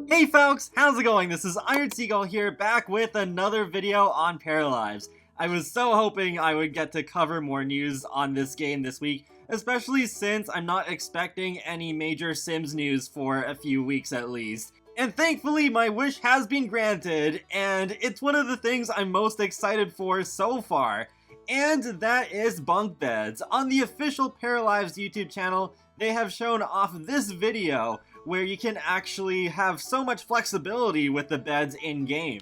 Hey folks, how's it going? This is Seagull here, back with another video on Paralives. I was so hoping I would get to cover more news on this game this week, especially since I'm not expecting any major Sims news for a few weeks at least. And thankfully my wish has been granted, and it's one of the things I'm most excited for so far. And that is bunk beds. On the official Paralives YouTube channel, they have shown off this video where you can actually have so much flexibility with the beds in-game.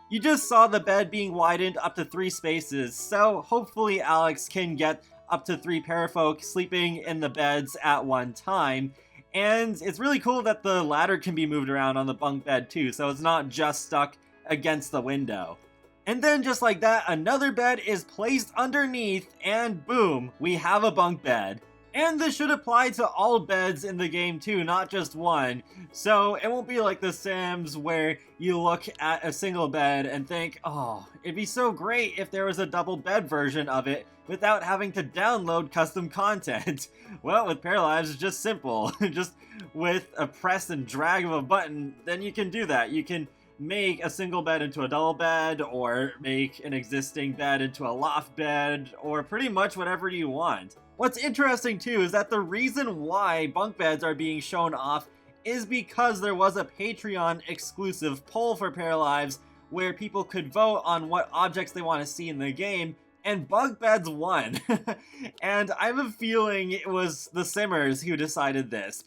You just saw the bed being widened up to 3 spaces, so hopefully Alex can get up to 3 parafolk sleeping in the beds at one time. And it's really cool that the ladder can be moved around on the bunk bed too, so it's not just stuck against the window. And then just like that, another bed is placed underneath, and boom, we have a bunk bed. And this should apply to all beds in the game too, not just one. So it won't be like The Sims where you look at a single bed and think, oh, it'd be so great if there was a double bed version of it without having to download custom content. Well, with Paralives, it's just simple. Just with a press and drag of a button, then you can do that. You can make a single bed into a double bed, or make an existing bed into a loft bed, or pretty much whatever you want. What's interesting too is that the reason why bunk beds are being shown off is because there was a Patreon exclusive poll for Paralives where people could vote on what objects they want to see in the game, and bunk beds won. And I have a feeling it was the Simmers who decided this,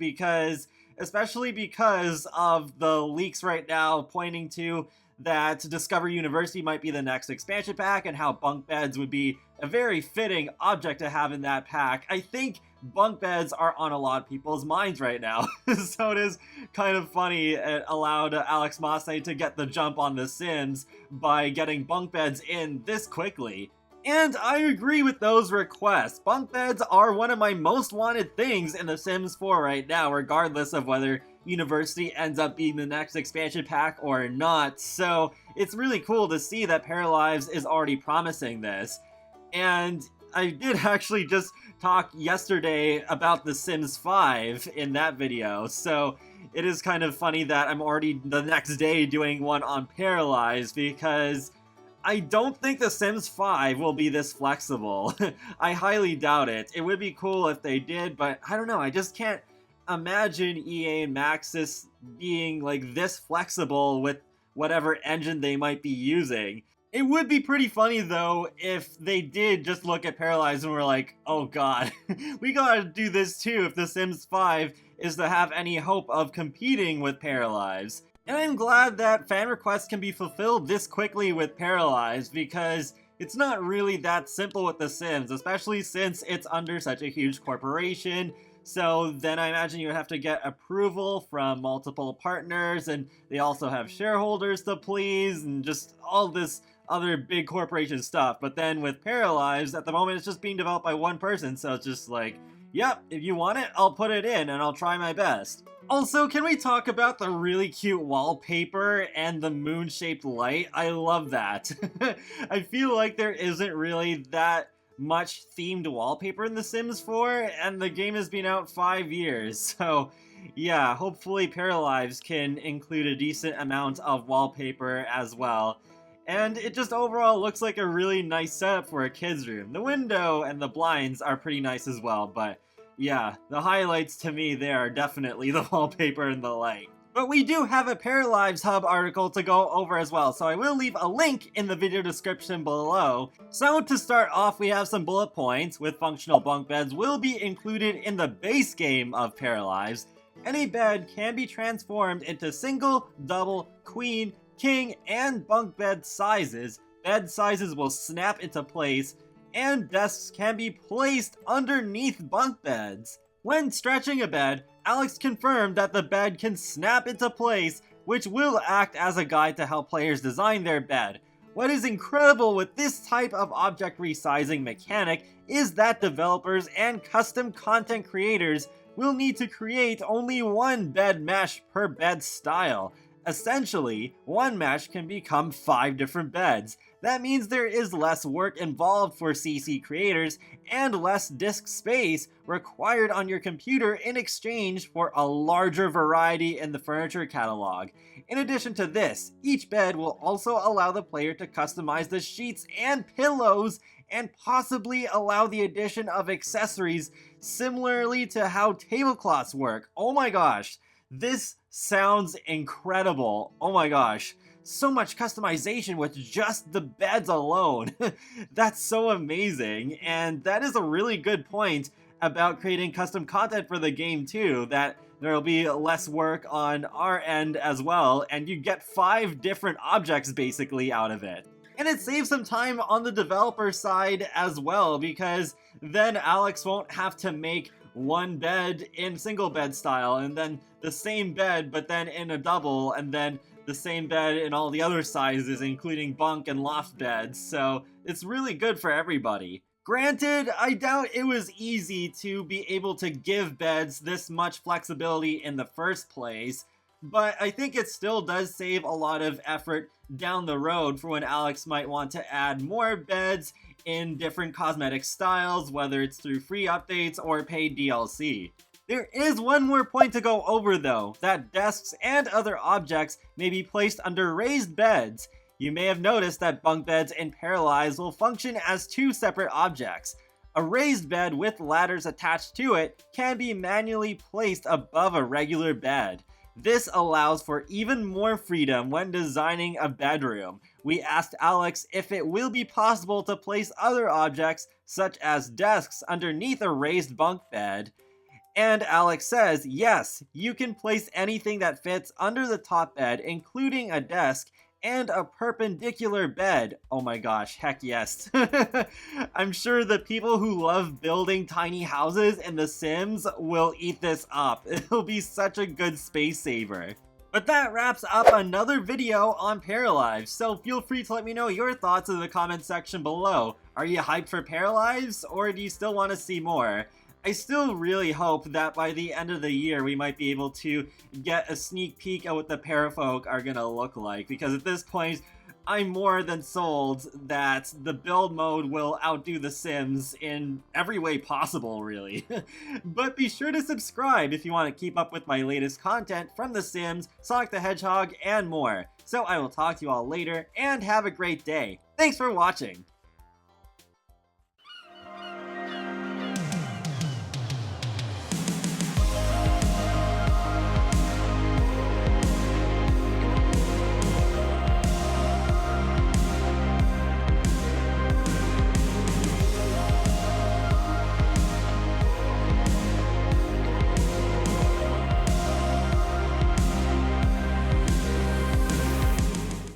especially because of the leaks right now pointing to that Discover University might be the next expansion pack, and how bunk beds would be a very fitting object to have in that pack. I think bunk beds are on a lot of people's minds right now. So it is kind of funny it allowed Alex Mosse to get the jump on The Sims by getting bunk beds in this quickly. And I agree with those requests. Bunk beds are one of my most wanted things in The Sims 4 right now, regardless of whether University ends up being the next expansion pack or not. So it's really cool to see that Paralives is already promising this. And I did actually just talk yesterday about The Sims 5 in that video, so it is kind of funny that I'm already the next day doing one on Paralives, because I don't think The Sims 5 will be this flexible. I highly doubt it. It would be cool if they did, but I don't know, I just can't imagine EA and Maxis being like this flexible with whatever engine they might be using. It would be pretty funny though if they did just look at Paralives and were like, oh god, we gotta do this too if The Sims 5 is to have any hope of competing with Paralives. And I'm glad that fan requests can be fulfilled this quickly with Paralives, because it's not really that simple with The Sims, especially since it's under such a huge corporation. So then I imagine you would have to get approval from multiple partners, and they also have shareholders to please, and just all this other big corporation stuff. But then with Paralives, at the moment it's just being developed by one person, so it's just like, yep, if you want it, I'll put it in and I'll try my best. Also, can we talk about the really cute wallpaper and the moon-shaped light? I love that. I feel like there isn't really that much themed wallpaper in The Sims 4, and the game has been out 5 years, so yeah, hopefully Paralives can include a decent amount of wallpaper as well. And it just overall looks like a really nice setup for a kid's room. The window and the blinds are pretty nice as well, but yeah, the highlights to me there are definitely the wallpaper and the light. But we do have a Paralives Hub article to go over as well, so I will leave a link in the video description below. So to start off, we have some bullet points with functional bunk beds will be included in the base game of Paralives. Any bed can be transformed into single, double, queen, king, and bunk bed sizes. Bed sizes will snap into place, and desks can be placed underneath bunk beds. When stretching a bed, Alex confirmed that the bed can snap into place, which will act as a guide to help players design their bed. What is incredible with this type of object resizing mechanic is that developers and custom content creators will need to create only one bed mesh per bed style. Essentially, one mesh can become 5 different beds. That means there is less work involved for CC creators and less disk space required on your computer in exchange for a larger variety in the furniture catalog. In addition to this, each bed will also allow the player to customize the sheets and pillows and possibly allow the addition of accessories similarly to how tablecloths work. Oh my gosh, this sounds incredible. Oh my gosh, so much customization with just the beds alone. That's so amazing, and that is a really good point about creating custom content for the game too, that there'll be less work on our end as well, and you get 5 different objects basically out of it. And it saves some time on the developer side as well, because then Alex won't have to make one bed in single bed style, and then the same bed but then in a double, and then the same bed in all the other sizes, including bunk and loft beds, so it's really good for everybody. Granted, I doubt it was easy to be able to give beds this much flexibility in the first place, but I think it still does save a lot of effort down the road for when Alex might want to add more beds in different cosmetic styles, whether it's through free updates or paid DLC. There is one more point to go over though, that desks and other objects may be placed under raised beds. You may have noticed that bunk beds in Paralives will function as 2 separate objects. A raised bed with ladders attached to it can be manually placed above a regular bed. This allows for even more freedom when designing a bedroom. We asked Alex if it will be possible to place other objects, such as desks, underneath a raised bunk bed. And Alex says, yes, you can place anything that fits under the top bed, including a desk and a perpendicular bed. Oh my gosh, heck yes. I'm sure the people who love building tiny houses in The Sims will eat this up. It'll be such a good space saver. But that wraps up another video on Paralives, so feel free to let me know your thoughts in the comment section below. Are you hyped for Paralives, or do you still want to see more? I still really hope that by the end of the year we might be able to get a sneak peek at what the Parafolk are gonna look like, because at this point I'm more than sold that the build mode will outdo The Sims in every way possible, really. But be sure to subscribe if you want to keep up with my latest content from The Sims, Sonic the Hedgehog, and more. So I will talk to you all later, and have a great day. Thanks for watching!